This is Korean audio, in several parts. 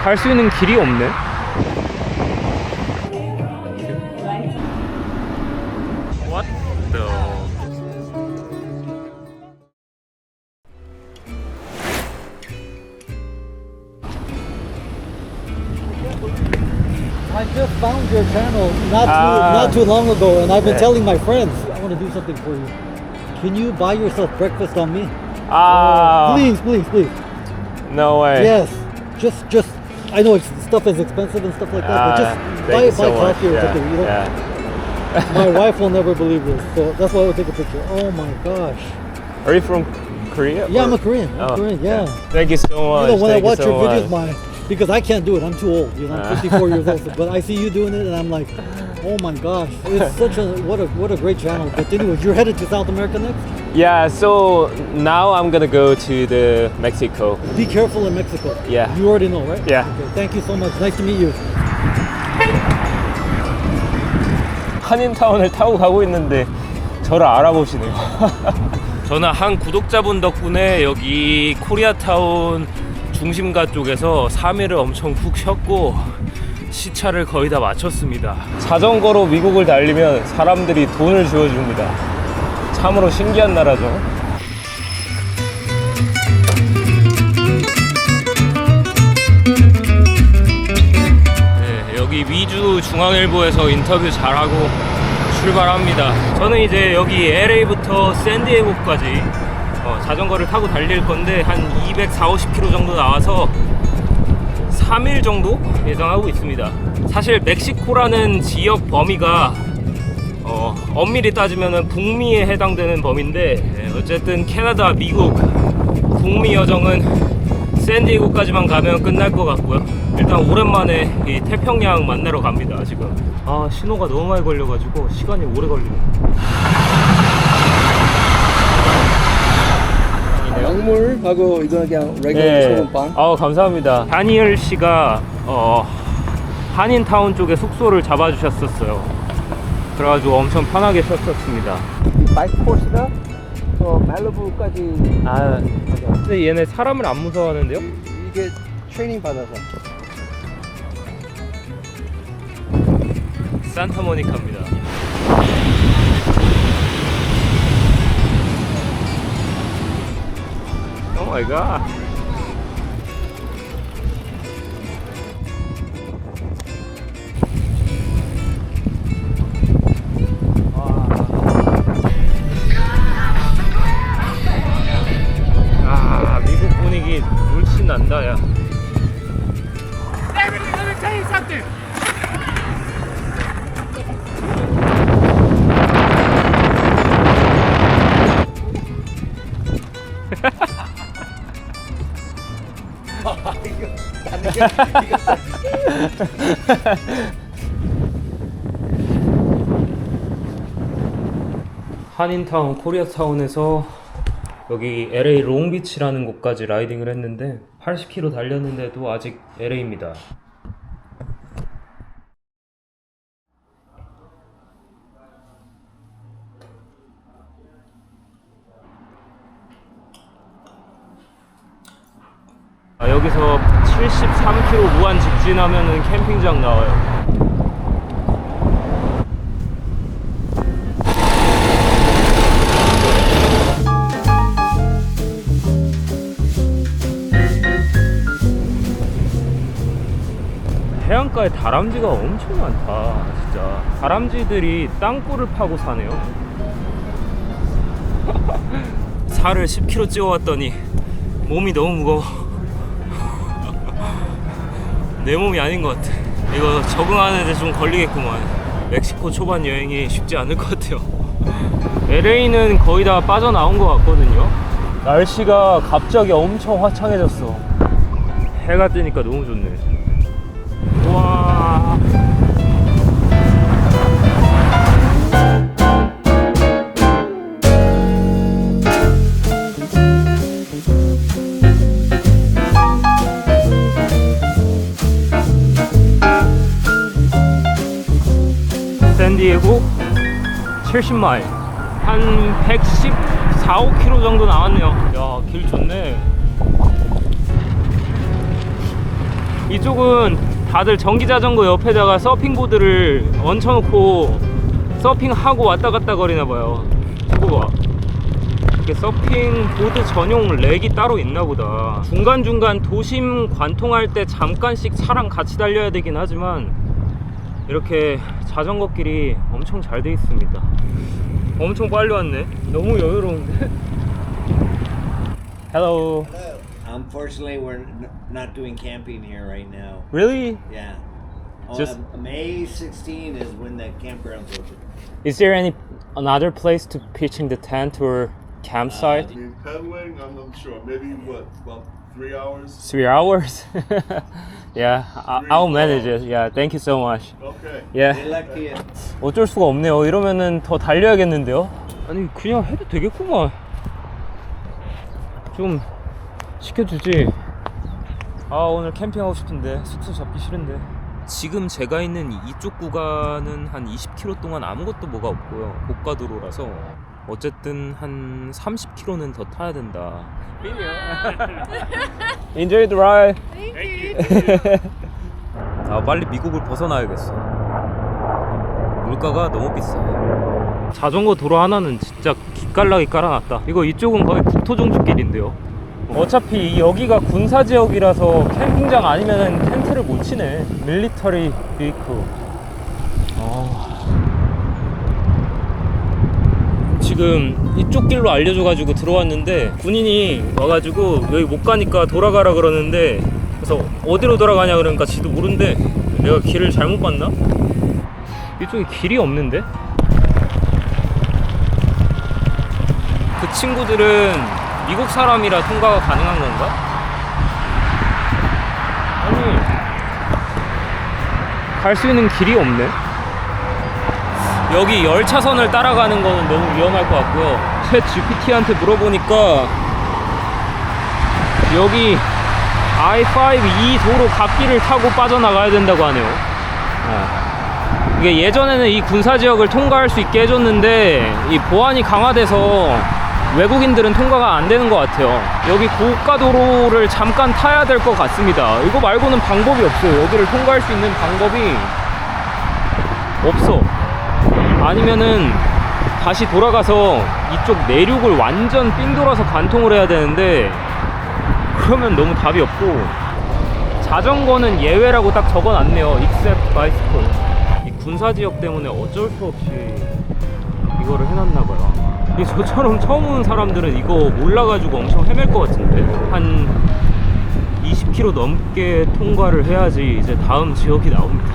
갈 수 있는 길이 없네. What the? I just found your channel not too long ago, and I've been telling my friends I want to do something for you. Can you buy yourself breakfast on me? Please, please, please. No way. Yes, just. I know stuff is expensive and stuff like that, but just buy coffee or something. You know? Yeah. My wife will never believe this, so that's why I will take a picture. Oh my gosh. Are you from Korea? Yeah, or? I'm a Korean. I'm Korean. Yeah. Thank you so much. You know, when I Thank you watch so your videos, much. because I can't do it. I'm too old. You know, I'm 54 years old. But I see you doing it, and I'm like, oh my gosh, it's such a what a great channel. But anyways, you're headed to South America next. Yeah. So now I'm gonna go to the Mexico. Be careful in Mexico. Yeah. You already know, right? Yeah. Okay. Thank you so much. Nice to meet you. 한인타운을 타고 가고 있는데 저를 알아보시네요. 저는 한 구독자분 덕분에 여기 코리아타운 중심가 쪽에서 3일을 엄청 푹 쉬었고 시차를 거의 다 마쳤습니다. 자전거로 미국을 달리면 사람들이 돈을 주어줍니다. 참으로 신기한 나라죠. 네, 여기 위주 중앙일보에서 인터뷰 잘하고 출발합니다. 저는 이제 여기 LA부터 샌디에고까지 자전거를 타고 달릴 건데 한 240-250km 정도 나와서 3일 정도 예상하고 있습니다. 사실 멕시코라는 지역 범위가 엄밀히 따지면 북미에 해당되는 범위인데 어쨌든 캐나다, 미국 북미 여정은 샌디에고까지만 가면 끝날 것 같고요. 일단 오랜만에 이 태평양 만나러 갑니다. 지금 신호가 너무 많이 걸려가지고 시간이 오래 걸리네요. 국물하고 이거 그냥 레귤러 소금빵. 감사합니다. 다니엘 씨가 한인타운 쪽에 숙소를 잡아주셨었어요. 그래가지고 엄청 편하게 쉬었었습니다. 바이크 코스가 말로부까지. 근데 얘네 사람을 안 무서워하는데요? 이게 트레이닝 받아서. 산타모니카입니다. 오 마이 갓. 미국 분위기 물씬 난다. 야. 한인타운, 코리아타운에서 여기 LA 롱비치라는 곳까지 라이딩을 했는데 80km 달렸는데도 아직 LA입니다. 여기서 73km 무한 직진하면은 캠핑장 나와요. 해안가에 다람쥐가 엄청 많다. 진짜 다람쥐들이 땅굴을 파고 사네요. 살을 10kg 찌워왔더니 몸이 너무 무거워. 내 몸이 아닌 것 같아. 이거 적응하는데 좀 걸리겠구만. 멕시코 초반 여행이 쉽지 않을 것 같아요. LA는 거의 다 빠져나온 것 같거든요. 날씨가 갑자기 엄청 화창해졌어. 해가 뜨니까 너무 좋네. 와. 샌디에고 70마일 한 114-5km 정도 나왔네요. 야, 길 좋네. 이 이쪽은 다들 전기 자전거 옆에다가 서핑보드를 얹혀놓고 서핑하고 왔다 갔다 거리나 봐요. 저거 봐. 이렇게 서핑보드 전용 렉이 따로 있나 보다. 중간중간 도심 관통할 때 잠깐씩 차랑 같이 달려야 되긴 하지만 이렇게 자전거 길이 엄청 잘 돼 있습니다. 엄청 빨리 왔네. 너무 여유로운데? Hello. Unfortunately, we're not doing camping here right now. Really? Yeah. Just- May 16 is when the campground's open. Is there any another place to pitching the tent or campsite? I mean, pedaling, I'm not sure. Maybe what, about 3 hours? 3 hours? Yeah, I'll manage it. Yeah, thank you so much. Okay. Yeah. Good luck to you. 어쩔 수가 없네요. 이러면은 더 달려야겠는데요. 아니 그냥 해도 되겠구만. 좀 시켜주지. 아 오늘 캠핑하고 싶은데 숙소 잡기 싫은데. 지금 제가 있는 이쪽 구간은 한 20km 동안 아무것도 뭐가 없고요. 고가도로라서 어쨌든 한 30km는 더 타야 된다. Enjoy the ride. 아 빨리 미국을 벗어나야겠어. 물가가 너무 비싸. 자전거 도로 하나는 진짜 기깔나게 깔아놨다. 이거 이쪽은 거의 국토종주길인데요. 어차피 여기가 군사지역이라서 캠핑장 아니면 텐트를 못 치네. 밀리터리 비이클. 지금 이쪽 길로 알려줘가지고 들어왔는데 군인이 와가지고 여기 못 가니까 돌아가라 그러는데, 그래서 어디로 돌아가냐 그러니까 지도 모른대. 내가 길을 잘못 봤나? 이쪽에 길이 없는데? 그 친구들은 미국 사람이라 통과가 가능한 건가? 아니 갈 수 있는 길이 없네. 여기 열차선을 따라가는 거는 너무 위험할 것 같고요. 챗 GPT한테 물어보니까 여기 I-5 이 도로 갓길을 타고 빠져나가야 된다고 하네요. 이게 예전에는 이 군사지역을 통과할 수 있게 해줬는데 이 보안이 강화돼서 외국인들은 통과가 안 되는 것 같아요. 여기 고가도로를 잠깐 타야 될 것 같습니다. 이거 말고는 방법이 없어요. 여기를 통과할 수 있는 방법이 없어. 아니면은 다시 돌아가서 이쪽 내륙을 완전 삥 돌아서 관통을 해야 되는데 그러면 너무 답이 없고, 자전거는 예외라고 딱 적어놨네요. Except bicycle. 이 군사지역 때문에 어쩔 수 없이 이거를 해놨나봐요. 저처럼 처음 오는 사람들은 이거 몰라가지고 엄청 헤맬 것 같은데, 한 20km 넘게 통과를 해야지 이제 다음 지역이 나옵니다.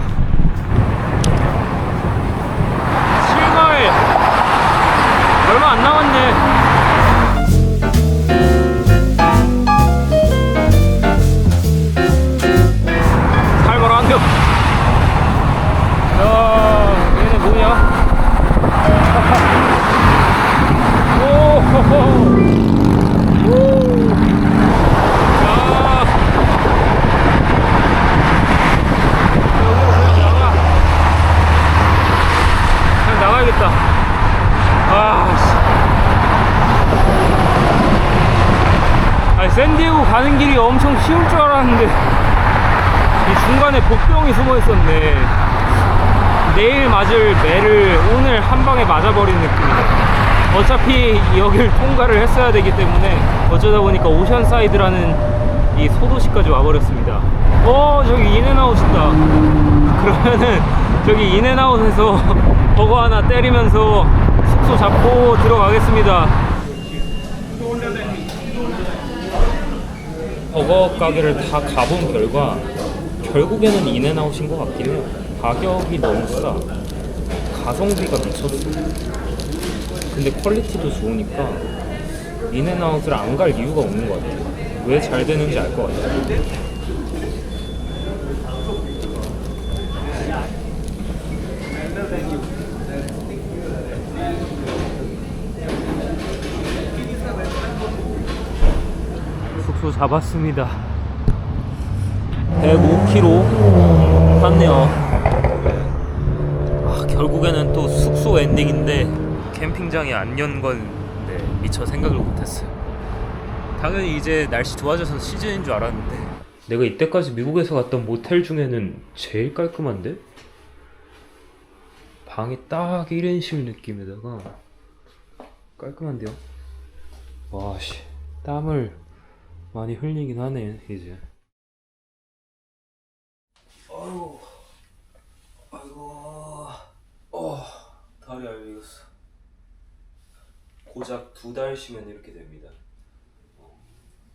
실마을 얼마 안 남았네. 살벌한데. 야, 얘네 뭐냐? 그냥 나가야겠다. 아니, 샌디에고 가는 길이 엄청 쉬울 줄 알았는데 이 중간에 복병이 숨어 있었네. 내일 맞을 매를 오늘 한 방에 맞아버린 느낌이다. 어차피 여길 통과를 했어야 되기 때문에 어쩌다 보니까 오션사이드라는 이 소도시까지 와버렸습니다. 저기 인앤아웃 있다. 그러면은 저기 인앤아웃에서 버거 하나 때리면서 숙소 잡고 들어가겠습니다. 버거 가게를 다 가본 결과 결국에는 인앤아웃인 것 같긴 해요. 가격이 너무 싸. 가성비가 미쳤어. 근데 퀄리티도 좋으니까 인앤아웃을 안 갈 이유가 없는 것 같아요. 왜 잘 되는지 알 것 같아요. 숙소 잡았습니다. 105km 탔네요. 결국에는 또 숙소 엔딩인데 캠핑장이 안 연 건 미처 생각을 못했어요. 당연히 이제 날씨 좋아져서 시즌인 줄 알았는데 내가 이때까지 미국에서 갔던 모텔 중에는 제일 깔끔한데? 방이 딱 1인실 느낌에다가 깔끔한데요? 와씨, 땀을 많이 흘리긴 하네 이제. 아이고 다리 알리겠어. 고작 2달 쉬면 이렇게 됩니다.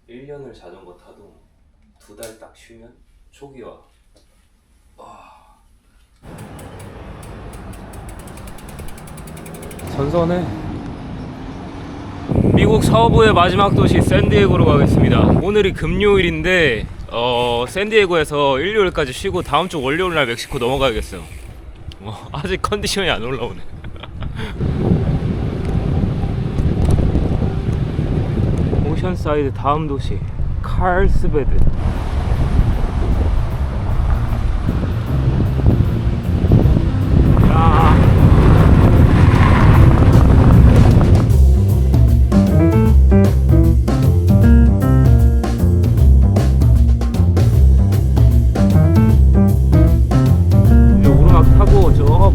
1년을 자전거 타도 2달 딱 쉬면 촉이 와. 전선에 미국 서부의 마지막 도시 샌디에고로 가겠습니다. 오늘이 금요일인데 샌디에고에서 일요일까지 쉬고 다음 주 월요일날 멕시코 넘어가야겠어요. 아직 컨디션이 안 올라오네. 오션사이드 다음 도시 칼스베드.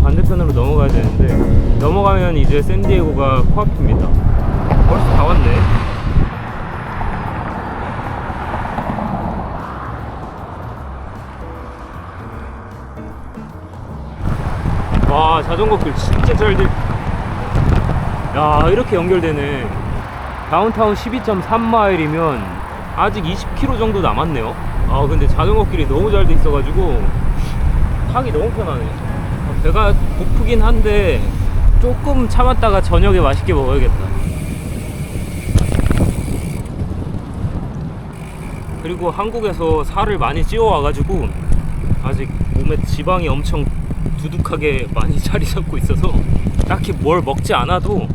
반대편으로 넘어가야 되는데 넘어가면 이제 샌디에고가 코앞입니다. 벌써 다 왔네. 와, 자전거 길 진짜 잘 돼. 야, 이렇게 연결되네. 다운타운 12.3마일이면 아직 20km 정도 남았네요. 아, 근데 자전거 길이 너무 잘 돼 있어가지고 타기 너무 편하네. 배가 고프긴 한데 조금 참았다가 저녁에 맛있게 먹어야겠다. 그리고 한국에서 살을 많이 찌워 와가지고 아직 몸에 지방이 엄청 두둑하게 많이 자리 잡고 있어서 딱히 뭘 먹지 않아도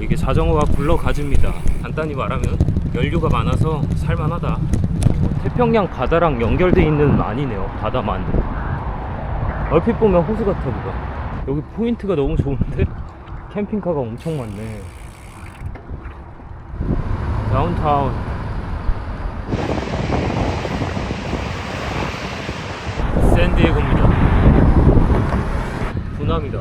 이게 자전거가 굴러가집니다. 간단히 말하면 연료가 많아서 살만하다. 태평양 바다랑 연결돼 있는 만이네요. 바다만. 얼핏 보면 호수 같아 보다. 여기 포인트가 너무 좋은데? 캠핑카가 엄청 많네. 다운타운. 샌디에고입니다. 부남이다.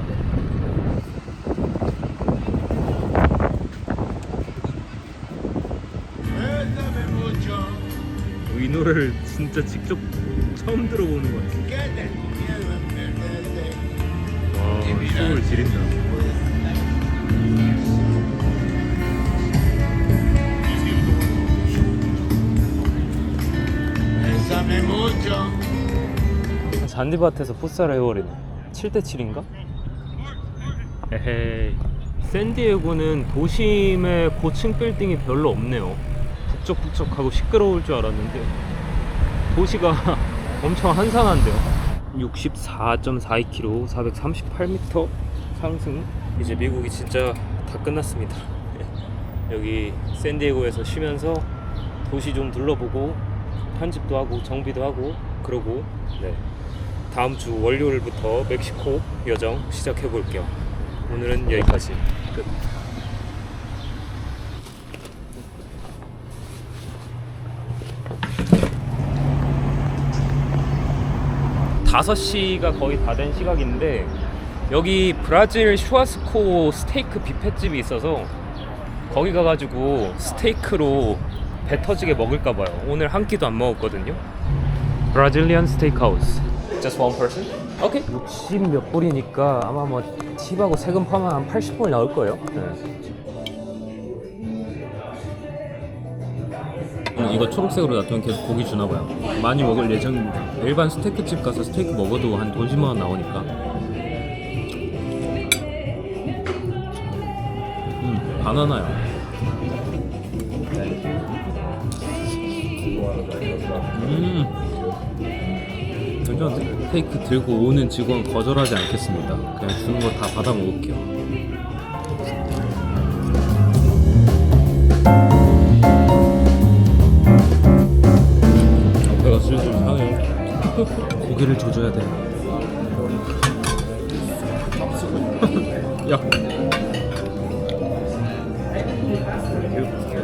이 노래를 진짜 직접 처음 들어보는 것 같아. 와, 춤을 지린다. 잔디밭에서 풋살 해버리네. 7대7인가? 에헤이. 샌디에고는 도심에 고층 빌딩이 별로 없네요. 북적북적하고 시끄러울 줄 알았는데 도시가 엄청 한산한데요. 64.42km, 438m 상승. 이제 미국이 진짜 다 끝났습니다. 여기 샌디에고에서 쉬면서 도시 좀 둘러보고 편집도 하고 정비도 하고 그러고, 네, 다음 주 월요일부터 멕시코 여정 시작해 볼게요. 오늘은 여기까지 끝. 5시가 거의 다 된 시각인데 여기 브라질 슈아스코 스테이크 뷔페집이 있어서 거기 가가지고 스테이크로 배 터지게 먹을까봐요. 오늘 한 끼도 안 먹었거든요. 브라질리안 스테이크하우스. Just one person? 오케이. 60 몇 불이니까 아마 뭐 팁하고 세금 포함하면 한 80불 나올 거예요. 네. 이거 초록색으로 놔두면 계속 고기 주나봐요. 많이 먹을 예정입니다. 일반 스테이크집 가서 스테이크 먹어도 한 돈 10만원 나오니까. 바나나요. 괜찮은데? 스테이크 들고 오는 직원 거절하지 않겠습니다. 그냥 주는 거 다 받아 먹을게요. 배가 슬슬 상해요. 고기를 조져야 돼. 야,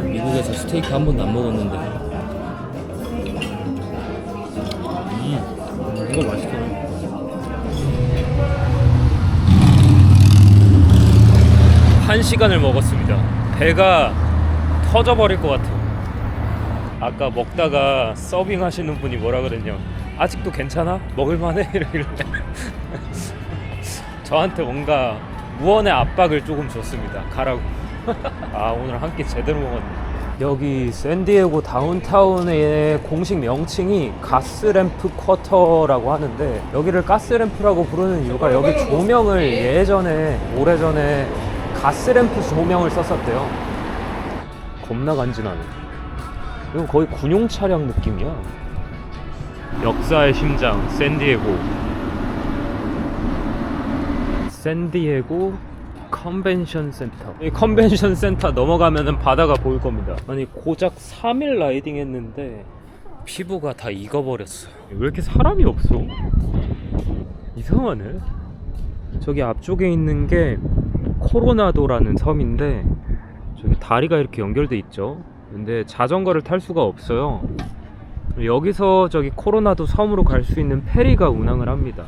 미국에서 스테이크 한 번도 안 먹었는데 이거 맛있잖아. 한 시간을 먹었습니다. 배가 터져버릴 것 같아요. 아까 먹다가 서빙 하시는 분이 뭐라 그랬냐, 아직도 괜찮아? 먹을만해? 이러길래 저한테 뭔가 무언의 압박을 조금 줬습니다. 가라고. 아, 오늘 한 끼 제대로 먹었네. 여기 샌디에고 다운타운의 공식 명칭이 가스램프 쿼터라고 하는데, 여기를 가스램프라고 부르는 이유가 여기 조명을 예전에, 오래전에 가스램프 조명을 썼었대요. 겁나 간지나네. 이건 거의 군용 차량 느낌이야. 역사의 심장 샌디에고. 샌디에고 컨벤션 센터. 이 컨벤션 센터 넘어가면은 바다가 보일 겁니다. 아니, 고작 3일 라이딩 했는데 피부가 다 익어버렸어. 왜 이렇게 사람이 없어? 이상하네. 저기 앞쪽에 있는 게 코로나도라는 섬인데, 저기 다리가 이렇게 연결돼 있죠. 근데 자전거를 탈 수가 없어요. 여기서 저기 코로나도 섬으로 갈 수 있는 페리가 운항을 합니다.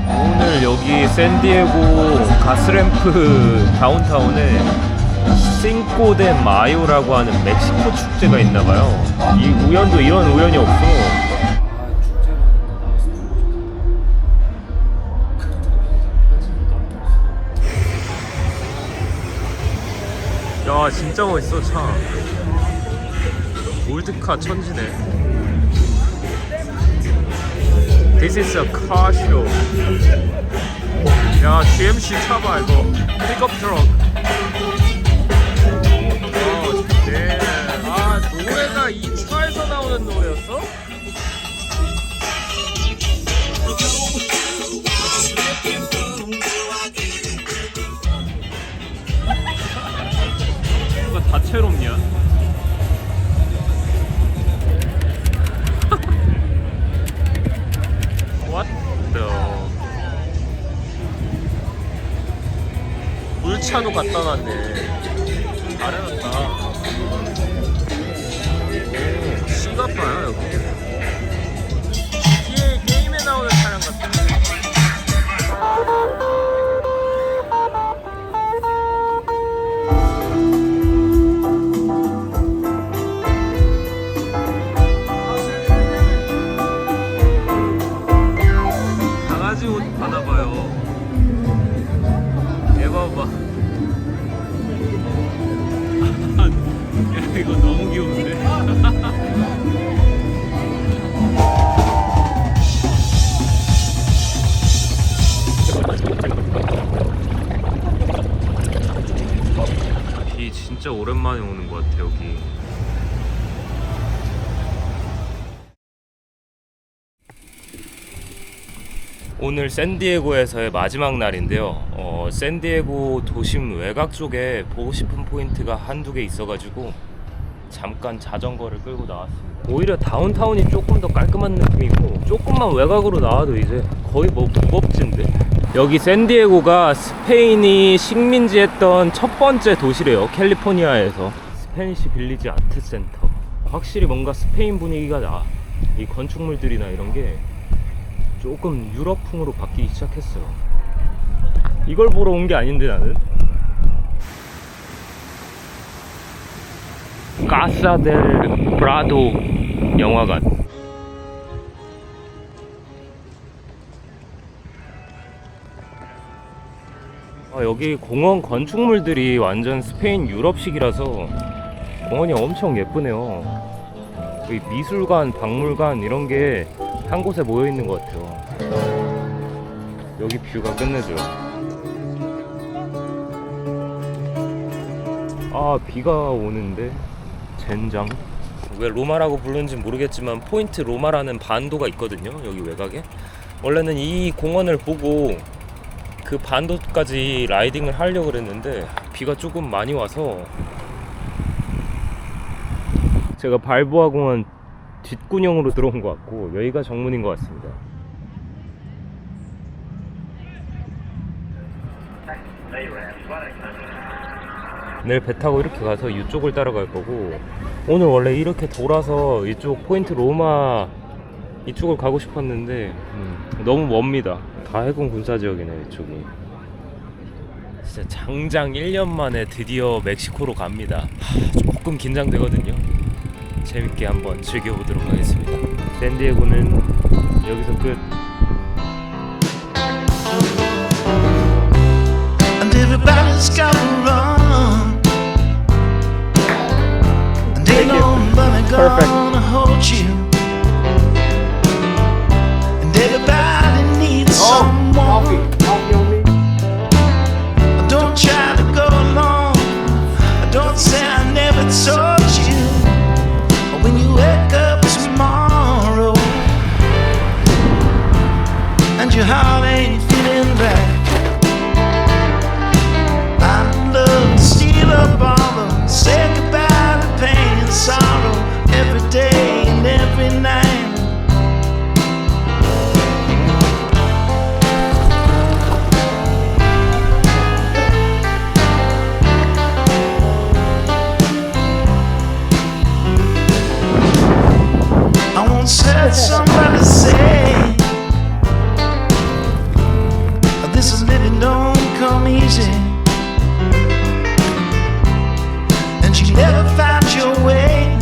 오늘 여기 샌디에고 가스램프 다운타운에 싱꼬데 마요라고 하는 멕시코 축제가 있나봐요. 이 우연도 이런 우연이 없어. 야, 진짜 멋있어. 차 올드카 천지네. This is a car show. 야, GMC 차봐 이거. 픽업 트럭. 네. 아, 노래가 이 차에서 나오는 노래였어? 누가 다채롭냐? What the? 물차도 갖다 놨네. 잘해놨다. 오, 싱가포르야 여기. 게임에 나오는 차량 같아. 강아지 옷 하나봐요. 얘봐봐. 야, 이거 너무 귀여운데? 비 진짜 오랜만에 오는 것 같아 여기. 오늘 샌디에고에서의 마지막 날인데요. 샌디에고 도심 외곽 쪽에 보고 싶은 포인트가 한두 개 있어가지고 잠깐 자전거를 끌고 나왔습니다. 오히려 다운타운이 조금 더 깔끔한 느낌이고, 조금만 외곽으로 나와도 이제 거의 뭐 무법지인데. 여기 샌디에고가 스페인이 식민지했던 첫 번째 도시래요. 캘리포니아에서. 스페니시 빌리지 아트 센터. 확실히 뭔가 스페인 분위기가 나. 이 건축물들이나 이런 게 조금 유럽풍으로 바뀌기 시작했어요. 이걸 보러 온 게 아닌데 나는. 카사 델 프라도 영화관. 여기 공원 건축물들이 완전 스페인 유럽식이라서 공원이 엄청 예쁘네요. 여기 미술관, 박물관 이런 게 한 곳에 모여 있는 것 같아요. 여기 뷰가 끝내줘요. 아, 비가 오는데 젠장. 왜 로마라고 부르는지 모르겠지만 포인트 로마라는 반도가 있거든요. 여기 외곽에. 원래는 이 공원을 보고 그 반도까지 라이딩을 하려고 그랬는데 비가 조금 많이 와서 제가 발보아 공원 뒷군형으로 들어온 것 같고, 여기가 정문인 것 같습니다. 내일 배 타고 이렇게 가서 이쪽을 따라갈 거고, 오늘 원래 이렇게 돌아서 이쪽 포인트 로마 이쪽을 가고 싶었는데 너무 멉니다. 다 해군 군사 지역이네 이쪽이. 진짜 장장 1년 만에 드디어 멕시코로 갑니다. 조금 긴장되거든요. 재밌게 한번 즐겨보도록 하겠습니다. 샌디에고는 여기서 끝. And everybody's got to run. And ain't nobody gonna hold you. And everybody needs someone. Don't try to go along. Don't say I never told you. When you wake up tomorrow and your heart ain't feeling right, I'd love to steal up all of, say goodbye to pain and sorrow every day and every night. I once heard somebody say, this is living don't come easy, and you never find your way.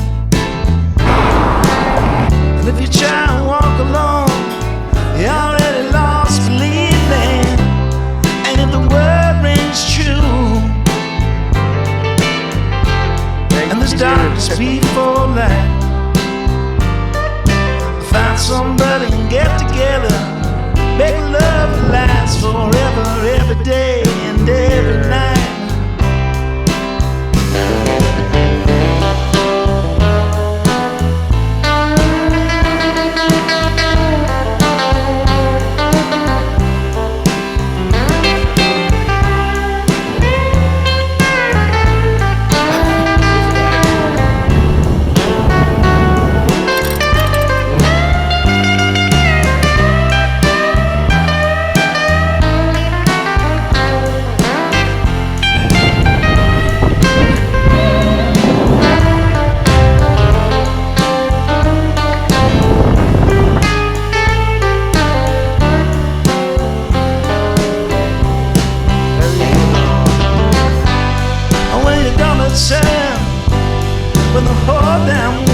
And if you try and walk alone, you're already lost, believe me. And if the word rings true, and there's darkness before light, find somebody and get together, make love last forever, every day and every night. When the whole damn